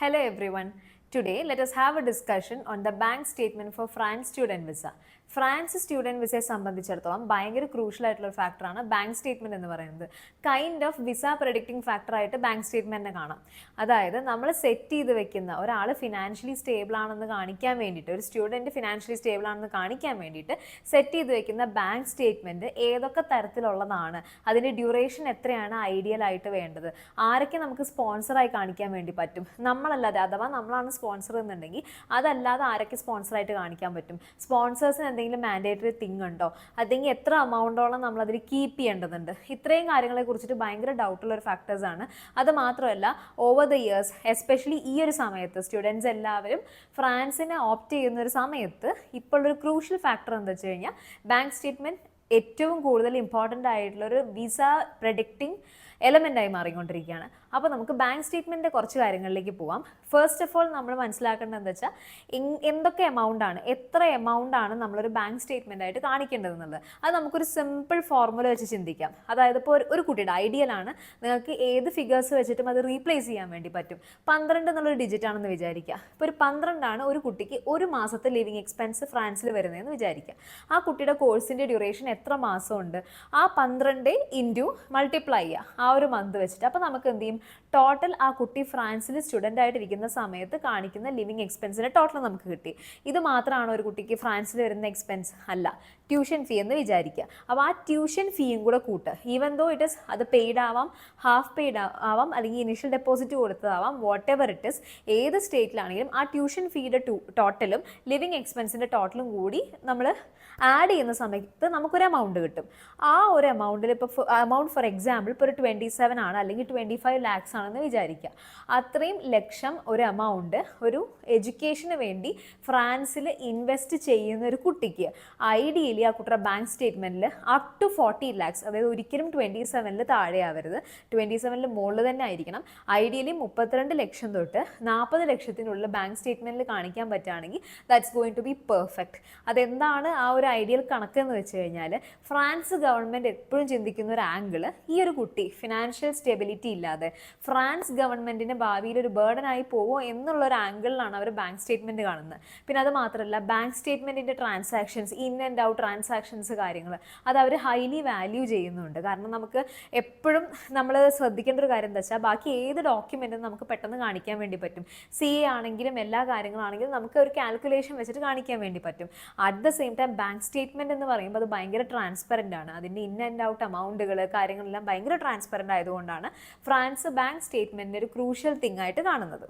Hello everyone. Today let us have a discussion on the bank statement for France student visa. France student വിസയെ സംബന്ധിച്ചിടത്തോളം ഭയങ്കര crucial ആയിട്ടുള്ള ഒരു ഫാക്ടറാണ് bank statement എന്ന് പറയുന്നത്. കൈൻഡ് ഓഫ് വിസ പ്രെഡിക്റ്റിംഗ് ഫാക്ടറായിട്ട് ബാങ്ക് സ്റ്റേറ്റ്മെൻറ്റിനെ കാണാം. അതായത് നമ്മൾ സെറ്റ് ചെയ്ത് വെക്കുന്ന ഒരാൾ ഫിനാൻഷ്യലി സ്റ്റേബിൾ ആണെന്ന് കാണിക്കാൻ വേണ്ടിയിട്ട്, ഒരു സ്റ്റുഡൻറ്റ് ഫിനാൻഷ്യലി സ്റ്റേബിൾ ആണെന്ന് കാണിക്കാൻ വേണ്ടിയിട്ട് സെറ്റ് ചെയ്ത് വെക്കുന്ന ബാങ്ക് സ്റ്റേറ്റ്മെൻറ്റ് ഏതൊക്കെ തരത്തിലുള്ളതാണ്, അതിൻ്റെ ഡ്യൂറേഷൻ എത്രയാണ് ഐഡിയൽ ആയിട്ട് വേണ്ടത്, ആരൊക്കെ നമുക്ക് സ്പോൺസറായി കാണിക്കാൻ വേണ്ടി പറ്റും, നമ്മളല്ലാതെ അഥവാ നമ്മളാണ് സ്പോൺസർ എന്നുണ്ടെങ്കിൽ അതല്ലാതെ ആരൊക്കെ സ്പോൺസറായിട്ട് കാണിക്കാൻ പറ്റും, സ്പോൺസേഴ്സിന് എന്തെങ്കിലും മാൻഡേറ്ററി തിങ് ഉണ്ടോ, അല്ലെങ്കിൽ എത്ര എമൗണ്ടോളം നമ്മൾ അതിൽ കീപ്പ് ചെയ്യേണ്ടതുണ്ട്, ഇത്രയും കാര്യങ്ങളെ കുറിച്ചിട്ട് ഭയങ്കര ഡൗട്ടുള്ള ഒരു ഫാക്ടേഴ്സാണ്. അത് മാത്രമല്ല ഓവർ ദ ഇയേഴ്സ്, എസ്പെഷ്യലി ഈ ഒരു സമയത്ത് സ്റ്റുഡൻസ് എല്ലാവരും ഫ്രാൻസിനെ ഓപ്റ്റ് ചെയ്യുന്ന ഒരു സമയത്ത് ഇപ്പോൾ ഒരു ക്രൂഷ്യൽ ഫാക്ടർ എന്താ വെച്ച് കഴിഞ്ഞാൽ ബാങ്ക് സ്റ്റേറ്റ്മെൻറ്റ് ഏറ്റവും കൂടുതൽ ഇമ്പോർട്ടൻ്റ് ആയിട്ടുള്ളൊരു വിസ പ്രെഡിക്റ്റിംഗ് എലമെൻ്റായി മാറിക്കൊണ്ടിരിക്കുകയാണ്. അപ്പോൾ നമുക്ക് ബാങ്ക് സ്റ്റേറ്റ്മെൻറ്റിൻ്റെ കുറച്ച് കാര്യങ്ങളിലേക്ക് പോവാം. ഫസ്റ്റ് ഓഫ് ഓൾ നമ്മൾ മനസ്സിലാക്കേണ്ടത് എന്താ വെച്ചാൽ എന്തൊക്കെ എമൗണ്ടാണ്, എത്ര എമൗണ്ടാണ് നമ്മളൊരു ബാങ്ക് സ്റ്റേറ്റ്മെൻ്റ് ആയിട്ട് കാണിക്കേണ്ടതെന്നുള്ളത്. അത് നമുക്കൊരു സിമ്പിൾ ഫോർമുല വെച്ച് ചിന്തിക്കാം. അതായത് ഇപ്പോൾ ഒരു കുട്ടിയുടെ ഐഡിയലാണ്, നിങ്ങൾക്ക് ഏത് ഫിഗേഴ്സ് വെച്ചിട്ടും അത് റീപ്ലേസ് ചെയ്യാൻ വേണ്ടി പറ്റും. 12 എന്നുള്ളൊരു ഡിജിറ്റ് ആണെന്ന് വിചാരിക്കുക. ഇപ്പോൾ ഒരു 12 ഒരു കുട്ടിക്ക് ഒരു മാസത്തെ ലിവിങ് എക്സ്പെൻസ് ഫ്രാൻസിൽ വരുന്നതെന്ന് വിചാരിക്കുക. ആ കുട്ടിയുടെ കോഴ്സിൻ്റെ ഡ്യൂറേഷൻ എത്ര മാസമുണ്ട്, ആ 12 ഇൻറ്റു മൾട്ടിപ്ലൈ ചെയ്യുക ആ ഒരു മന്ത് വെച്ചിട്ട്. അപ്പോൾ നമുക്ക് എന്ത് ചെയ്യും, ടോട്ടൽ ആ കുട്ടി ഫ്രാൻസിൽ സ്റ്റുഡൻ്റ് ആയിട്ടിരിക്കുന്ന സമയത്ത് കാണിക്കുന്ന ലിവിങ് എക്സ്പെൻസിൻ്റെ ടോട്ടൽ നമുക്ക് കിട്ടി. ഇത് മാത്രമാണ് ഒരു കുട്ടിക്ക് ഫ്രാൻസിൽ വരുന്ന എക്സ്പെൻസ് അല്ല, ട്യൂഷൻ ഫീ എന്ന് വിചാരിക്കുക. അപ്പോൾ ആ ട്യൂഷൻ ഫീയും കൂടെ കൂട്ടുക. ഈവൻ ദോ ഇറ്റ് ഇസ് അത് പെയ്ഡ് ആവാം, ഹാഫ് പെയ്ഡ് ആവാം, അല്ലെങ്കിൽ ഇനിഷ്യൽ ഡെപ്പോസിറ്റ് കൊടുത്തതാവാം, വാട്ട് എവർ ഇറ്റ് ഇസ്, ഏത് സ്റ്റേറ്റിലാണെങ്കിലും ആ ട്യൂഷൻ ഫീയുടെ ടോട്ടലും ലിവിങ് എക്സ്പെൻസിൻ്റെ ടോട്ടലും കൂടി നമ്മൾ ആഡ് ചെയ്യുന്ന സമയത്ത് നമുക്കൊരു എമൗണ്ട് കിട്ടും. ആ ഒരു എമൗണ്ടിൽ ഇപ്പോൾ എമൗണ്ട് ഫോർ എക്സാമ്പിൾ ഇപ്പോൾ ഒരു 27 ആണ്, അല്ലെങ്കിൽ 25 lakhs ആണെന്ന് വിചാരിക്കുക. അത്രയും ലക്ഷം ഒരു എമൗണ്ട് ഒരു എഡ്യൂക്കേഷന് വേണ്ടി ഫ്രാൻസിൽ ഇൻവെസ്റ്റ് ചെയ്യുന്ന ഒരു കുട്ടിക്ക് ഐഡിയലി ആ കുട്ടിയുടെ ബാങ്ക് സ്റ്റേറ്റ്മെൻറ്റിൽ അപ് ടു 40 lakhs, അതായത് ഒരിക്കലും 27 താഴെ ആവരുത്, 27 മുകളിൽ തന്നെ ആയിരിക്കണം. ഐഡിയലി 32 ലക്ഷം തൊട്ട് 40 ലക്ഷത്തിനുള്ളിൽ ബാങ്ക് സ്റ്റേറ്റ്മെൻറ്റിൽ കാണിക്കാൻ പറ്റുകയാണെങ്കിൽ that's going to be perfect. അതെന്താണ് ആ ഒരു ഐഡിയൽ കണക്കെന്ന് വെച്ച് കഴിഞ്ഞാൽ, ഫ്രാൻസ് ഗവൺമെൻറ് എപ്പോഴും ചിന്തിക്കുന്ന ഒരു ആംഗിൾ, ഈ ഒരു കുട്ടി ഫിനാൻഷ്യൽ സ്റ്റെബിലിറ്റി ഇല്ലാതെ ഫ്രാൻസ് ഗവൺമെൻറ്റിന് ഭാവിയിൽ ഒരു ബേർഡനായി പോവോ എന്നുള്ളൊരു ആംഗിളിലാണ് അവർ ബാങ്ക് സ്റ്റേറ്റ്മെൻറ്റ് കാണുന്നത്. പിന്നെ അത് മാത്രമല്ല ബാങ്ക് സ്റ്റേറ്റ്മെൻറ്റിൻ്റെ transactions, in and out transactions കാര്യങ്ങൾ, അത് അവർ ഹൈലി വാല്യൂ ചെയ്യുന്നുണ്ട്. കാരണം നമുക്ക് എപ്പോഴും നമ്മൾ ശ്രദ്ധിക്കേണ്ട ഒരു കാര്യം എന്താ വെച്ചാൽ, ബാക്കി ഏത് ഡോക്യുമെൻറ്റും നമുക്ക് പെട്ടെന്ന് കാണിക്കാൻ വേണ്ടി പറ്റും. CA ആണെങ്കിലും എല്ലാ കാര്യങ്ങളാണെങ്കിലും നമുക്ക് ഒരു കാൽക്കുലേഷൻ വെച്ചിട്ട് കാണിക്കാൻ വേണ്ടി പറ്റും. At the same time bank statement എന്ന് പറയുമ്പോൾ അത് ഭയങ്കര ട്രാൻസ്പെറൻ്റ് ആണ്. അതിൻ്റെ ഇൻ ആൻഡ് ഔട്ട് എമൗണ്ടുകൾ കാര്യങ്ങളെല്ലാം ഭയങ്കര ട്രാൻസ്പെറൻ്റ് ആയതുകൊണ്ടാണ് ഫ്രാൻസ് ബാങ്ക് സ്റ്റേറ്റ്മെൻറ്റിൻ്റെ ഒരു ക്രൂഷ്യൽ തിങ് ആയിട്ട് കാണുന്നത്.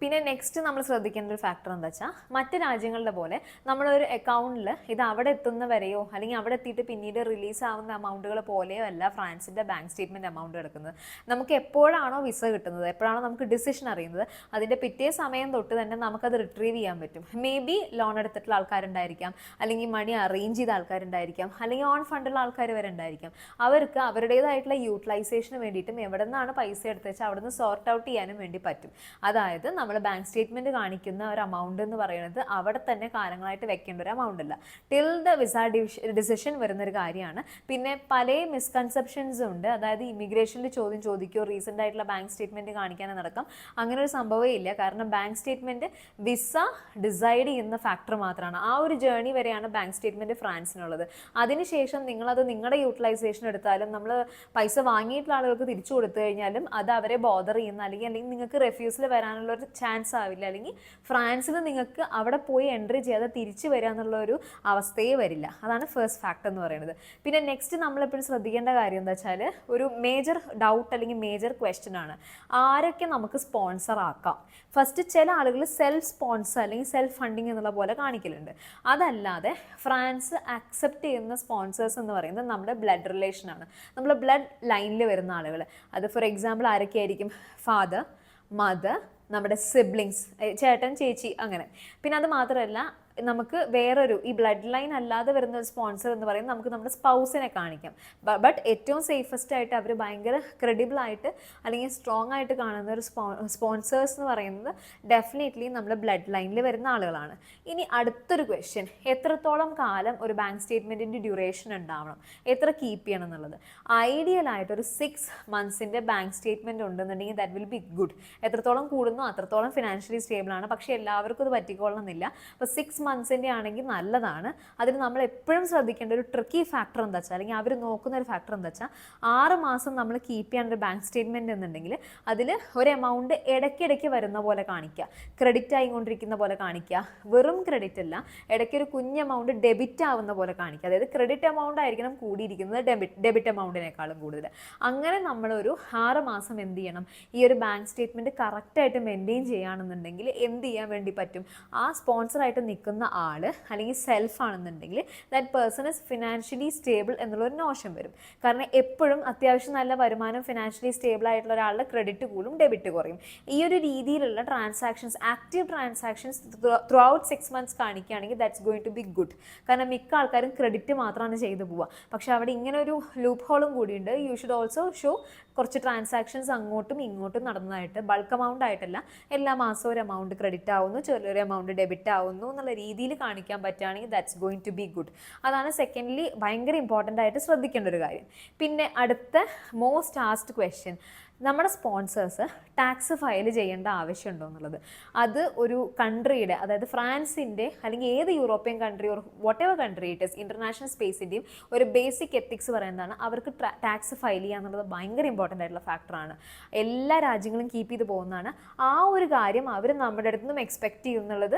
പിന്നെ നെക്സ്റ്റ് നമ്മൾ ശ്രദ്ധിക്കേണ്ട ഒരു ഫാക്ടർ എന്താ വെച്ചാൽ, മറ്റ് രാജ്യങ്ങളുടെ പോലെ നമ്മളൊരു അക്കൗണ്ടിൽ ഇത് അവിടെ എത്തുന്ന വരെയോ അല്ലെങ്കിൽ അവിടെ എത്തിയിട്ട് പിന്നീട് റിലീസ് ആവുന്ന എമൗണ്ടുകൾ പോലെയോ അല്ല ഫ്രാൻസിൻ്റെ ബാങ്ക് സ്റ്റേറ്റ്മെൻറ്റ് എമൗണ്ട് എടുക്കുന്നത്. നമുക്ക് എപ്പോഴാണോ വിസ കിട്ടുന്നത്, എപ്പോഴാണോ നമുക്ക് ഡിസിഷൻ അറിയുന്നത്, അതിൻ്റെ പിറ്റേ സമയം തൊട്ട് തന്നെ നമുക്കത് റിട്രീവ് ചെയ്യാൻ പറ്റും. മേ ബി ലോൺ എടുത്തിട്ടുള്ള ആൾക്കാരുണ്ടായിരിക്കാം, അല്ലെങ്കിൽ മണി അറേഞ്ച് ചെയ്ത ആൾക്കാരുണ്ടായിരിക്കാം, അല്ലെങ്കിൽ ഓൺ ഫണ്ടുള്ള ആൾക്കാർ വരെ ഉണ്ടായിരിക്കാം. അവർക്ക് അവരുടേതായിട്ടുള്ള യൂട്ടിലൈസേഷന് വേണ്ടിയിട്ടും എവിടെ നിന്നാണ് പൈസ എടുത്ത് വെച്ചാൽ അവിടെ നിന്ന് സോർട്ട് ഔട്ട് ചെയ്യാനും വേണ്ടി പറ്റും. അതായത് നമ്മൾ ബാങ്ക് സ്റ്റേറ്റ്മെൻറ്റ് കാണിക്കുന്ന ഒരു എമൗണ്ട് എന്ന് പറയുന്നത് അവിടെ തന്നെ കാലങ്ങളായിട്ട് വെക്കേണ്ട ഒരു എമൗണ്ട് അല്ല, ടിൽ ദ വിസ ഡിസിഷൻ വരുന്നൊരു കാര്യമാണ്. പിന്നെ പല മിസ്കൺസെപ്ഷൻസും ഉണ്ട്. അതായത് ഇമിഗ്രേഷനിൽ ചോദ്യം ചോദിക്കുകയോ റീസെൻ്റ് ആയിട്ടുള്ള ബാങ്ക് സ്റ്റേറ്റ്മെൻറ്റ് കാണിക്കാനോ നടക്കാം. അങ്ങനെ ഒരു സംഭവമേ ഇല്ല. കാരണം ബാങ്ക് സ്റ്റേറ്റ്മെൻറ്റ് വിസ ഡിസൈഡ് ചെയ്യുന്ന ഫാക്ടർ മാത്രമാണ്. ആ ഒരു ജേർണി വരെയാണ് ബാങ്ക് സ്റ്റേറ്റ്മെൻറ്റ് ഫ്രാൻസിനുള്ളത്. അതിനുശേഷം നിങ്ങളത് നിങ്ങളുടെ യൂട്ടിലൈസേഷൻ എടുത്താലും, നമ്മൾ പൈസ വാങ്ങിയിട്ടുള്ള ആളുകൾക്ക് തിരിച്ചു കൊടുത്തു കഴിഞ്ഞാലും അത് അവരെ ബോദർ ചെയ്യുന്ന അല്ലെങ്കിൽ നിങ്ങൾക്ക് റെഫ്യൂസിൽ വരാനുള്ളൊരു ചാൻസ് ആവില്ല. അല്ലെങ്കിൽ ഫ്രാൻസിൽ നിങ്ങൾക്ക് അവിടെ പോയി എൻട്രി ചെയ്യാതെ തിരിച്ചു വരിക എന്നുള്ള ഒരു അവസ്ഥയെ വരില്ല. അതാണ് ഫസ്റ്റ് ഫാക്ടർ എന്ന് പറയുന്നത്. പിന്നെ നെക്സ്റ്റ് നമ്മളെപ്പോഴും ശ്രദ്ധിക്കേണ്ട കാര്യം എന്താ വെച്ചാൽ, ഒരു മേജർ ഡൗട്ട് അല്ലെങ്കിൽ മേജർ ക്വസ്റ്റ്യൻ ആണ്, ആരൊക്കെ നമുക്ക് സ്പോൺസർ ആക്കാം. ഫസ്റ്റ് ചില ആളുകൾ സെൽഫ് സ്പോൺസർ അല്ലെങ്കിൽ സെൽഫ് ഫണ്ടിങ് എന്നുള്ള പോലെ കാണിക്കലുണ്ട്. അതല്ലാതെ ഫ്രാൻസ് അക്സെപ്റ്റ് ചെയ്യുന്ന സ്പോൺസേഴ്സ് എന്ന് പറയുന്നത് നമ്മുടെ ബ്ലഡ് റിലേഷനാണ്, നമ്മുടെ ബ്ലഡ് ലൈനിൽ വരുന്ന ആളുകൾ. അത് ഫോർ എക്സാമ്പിൾ ആരൊക്കെയായിരിക്കും, ഫാദർ, മദർ, നമ്മുടെ സിബ്ലിങ്സ്, ചേട്ടൻ ചേച്ചി, അങ്ങനെ. പിന്നെ അത് മാത്രമല്ല നമുക്ക് വേറൊരു ഈ ബ്ലഡ് ലൈൻ അല്ലാതെ വരുന്ന ഒരു സ്പോൺസർ എന്ന് പറയുന്നത് നമുക്ക് നമ്മുടെ സ്പൗസിനെ കാണിക്കാം. ബട്ട് ഏറ്റവും സേഫസ്റ്റ് ആയിട്ട് അവർ ഭയങ്കര ക്രെഡിബിൾ ആയിട്ട് അല്ലെങ്കിൽ സ്ട്രോങ് ആയിട്ട് കാണുന്ന ഒരു സ്പോൺസേഴ്സ് എന്ന് പറയുന്നത് ഡെഫിനറ്റ്ലി നമ്മുടെ ബ്ലഡ് ലൈനിൽ വരുന്ന ആളുകളാണ്. ഇനി അടുത്തൊരു ക്വസ്റ്റ്യൻ, എത്രത്തോളം കാലം ഒരു ബാങ്ക് സ്റ്റേറ്റ്മെൻറ്റിൻ്റെ ഡ്യൂറേഷൻ ഉണ്ടാവണം, എത്ര കീപ്പ് ചെയ്യണം എന്നുള്ളത്. ഐഡിയൽ ആയിട്ട് ഒരു 6 months ബാങ്ക് സ്റ്റേറ്റ്മെൻറ്റ് ഉണ്ടെന്നുണ്ടെങ്കിൽ ദാറ്റ് വിൽ ബി ഗുഡ്. എത്രത്തോളം കൂടുന്നു അത്രത്തോളം ഫിനാൻഷ്യലി സ്റ്റേബിൾ ആണ്. പക്ഷേ എല്ലാവർക്കും ഇത് പറ്റിക്കൊള്ളണമെന്നില്ല. അപ്പോൾ 6 months ആണെങ്കിൽ നല്ലതാണ്. അതിന് നമ്മൾ എപ്പോഴും ശ്രദ്ധിക്കേണ്ട ഒരു ട്രിക്കി ഫാക്ടർ എന്താ വെച്ചാൽ, അല്ലെങ്കിൽ അവർ നോക്കുന്ന ഒരു ഫാക്ടർ എന്താ വെച്ചാൽ, 6 മാസം നമ്മൾ കീപ്പ് ചെയ്യാൻ ഒരു ബാങ്ക് സ്റ്റേറ്റ്മെൻറ്റ് എന്നുണ്ടെങ്കിൽ അതിൽ ഒരു എമൗണ്ട് ഇടയ്ക്കിടയ്ക്ക് വരുന്ന പോലെ കാണിക്കുക, ക്രെഡിറ്റ് ആയിക്കൊണ്ടിരിക്കുന്ന പോലെ കാണിക്കുക. വെറും ക്രെഡിറ്റ് അല്ല, ഇടയ്ക്കൊരു കുഞ്ഞ് എമൗണ്ട് ഡെബിറ്റ് ആവുന്ന പോലെ കാണിക്കുക. അതായത് ക്രെഡിറ്റ് എമൗണ്ട് ആയിരിക്കണം കൂടിയിരിക്കുന്നത് ഡെബിറ്റ് എമൗണ്ടിനേക്കാളും കൂടുതൽ. അങ്ങനെ നമ്മളൊരു 6 മാസം എന്ത് ചെയ്യണം, ഈ ഒരു ബാങ്ക് സ്റ്റേറ്റ്മെൻറ്റ് കറക്റ്റായിട്ട് മെയിൻറ്റെയിൻ ചെയ്യുകയാണെന്നുണ്ടെങ്കിൽ എന്ത് ചെയ്യാൻ വേണ്ടി പറ്റും, ആ സ്പോൺസറായിട്ട് നിൽക്കുന്ന ആൾ അല്ലെങ്കിൽ സെൽഫ് ആണെന്നുണ്ടെങ്കിൽ that person is financially stable എന്നുള്ളൊരു നോഷൻ വരും. കാരണം എപ്പോഴും അത്യാവശ്യം നല്ല വരുമാനം ഫിനാൻഷ്യലി സ്റ്റേബിൾ ആയിട്ടുള്ള ഒരാളുടെ ക്രെഡിറ്റ് കൂടും, ഡെബിറ്റ് കുറയും. ഈ ഒരു രീതിയിലുള്ള transactions, active transactions through out 6 months കാണിക്കുകയാണെങ്കിൽ that's going to be good. കാരണം മിക്ക ആൾക്കാരും ക്രെഡിറ്റ് മാത്രമാണ് ചെയ്തു പോവുക. പക്ഷേ അവിടെ ഇങ്ങനെ ഒരു ലൂപ്പ് ഹോളും കൂടിയുണ്ട്. യു ഷുഡ് ഓൾസോ ഷോ കുറച്ച് ട്രാൻസാക്ഷൻസ് അങ്ങോട്ടും ഇങ്ങോട്ടും നടന്നതായിട്ട്, ബൾക്ക് എമൗണ്ട് ആയിട്ടല്ല, എല്ലാ മാസവും ഒരു എമൗണ്ട് ക്രെഡിറ്റ് ആവുന്നു, ചെറിയൊരു എമൗണ്ട് ഡെബിറ്റ് ആവുന്നു എന്നുള്ള രീതിയിൽ കാണിക്കാൻ പറ്റുകയാണെങ്കിൽ that's going to be good. അതാണ് സെക്കൻഡ്ലി ഭയങ്കര ഇമ്പോർട്ടൻ്റ് ആയിട്ട് ശ്രദ്ധിക്കേണ്ട ഒരു കാര്യം. പിന്നെ അടുത്ത മോസ്റ്റ് ആസ്ക്ഡ് ക്വസ്റ്റ്യൻ, നമ്മുടെ സ്പോൺസേഴ്സ് ടാക്സ് ഫയൽ ചെയ്യേണ്ട ആവശ്യമുണ്ടോ എന്നുള്ളത്. അത് ഒരു കൺട്രിയുടെ, അതായത് ഫ്രാൻസിൻ്റെ അല്ലെങ്കിൽ ഏത് European country or whatever country it is, international സ്പേസിൻ്റെയും ഒരു ബേസിക് എത്തിക്സ് പറയുന്നതാണ് അവർക്ക് ടാക്സ് ഫയൽ ചെയ്യുക എന്നുള്ളത് ഭയങ്കര ഇമ്പോർട്ടൻ്റ് ആയിട്ടുള്ള ഫാക്ടറാണ്. എല്ലാ രാജ്യങ്ങളും കീപ്പ് ചെയ്ത് പോകുന്നതാണ്. ആ ഒരു കാര്യം അവർ നമ്മുടെ അടുത്ത് നിന്നും എക്സ്പെക്റ്റ് ചെയ്യുന്നുള്ളത്,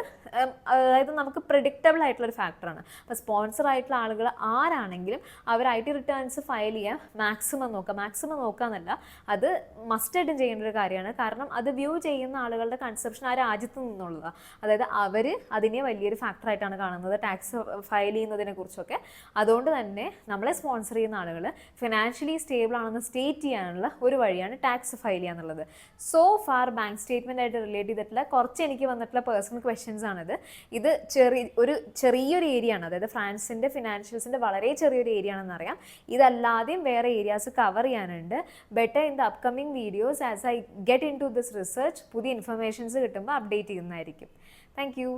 അതായത് നമുക്ക് പ്രിഡിക്റ്റബിൾ ആയിട്ടുള്ളൊരു ഫാക്ടറാണ്. അപ്പോൾ സ്പോൺസർ ആയിട്ടുള്ള ആളുകൾ ആരാണെങ്കിലും അവർ IT റിട്ടേൺസ് ഫയൽ ചെയ്യാൻ മാക്സിമം നോക്കുക എന്നല്ല, അത് മസ്റ്റായിട്ടും ചെയ്യേണ്ട ഒരു കാര്യമാണ്. കാരണം അത് വ്യൂ ചെയ്യുന്ന ആളുകളുടെ കൺസെപ്ഷൻ ആ രാജ്യത്ത് നിന്നുള്ളതാണ്. അതായത് അവർ അതിനെ വലിയൊരു ഫാക്ടറായിട്ടാണ് കാണുന്നത് ടാക്സ് ഫയൽ ചെയ്യുന്നതിനെ കുറിച്ചൊക്കെ. അതുകൊണ്ട് തന്നെ നമ്മളെ സ്പോൺസർ ചെയ്യുന്ന ആളുകൾ ഫിനാൻഷ്യലി സ്റ്റേബിൾ ആണെന്ന് സ്റ്റേറ്റ് ചെയ്യാനുള്ള ഒരു വഴിയാണ് ടാക്സ് ഫയൽ ചെയ്യുക എന്നുള്ളത്. സോ ഫാർ ബാങ്ക് സ്റ്റേറ്റ്മെൻ്റ് ആയിട്ട് റിലേറ്റ് ചെയ്തിട്ടുള്ള കുറച്ച് എനിക്ക് വന്നിട്ടുള്ള പേഴ്സണൽ ക്വസ്റ്റ്യൻസ് ആണിത്. ഇത് ചെറിയൊരു ഏരിയ ആണ്, അതായത് ഫ്രാൻസിൻ്റെ ഫിനാൻഷ്യൽസിൻ്റെ വളരെ ചെറിയൊരു ഏരിയ ആണെന്നറിയാം. ഇതല്ലാതെയും വേറെ ഏരിയാസ് കവർ ചെയ്യാനുണ്ട്. Better in the upcoming videos as I get into this research പുതിയ ഇൻഫർമേഷൻസ് കിട്ടുമ്പോൾ അപ്ഡേറ്റ് ചെയ്യുന്നതായിരിക്കും. Thank U.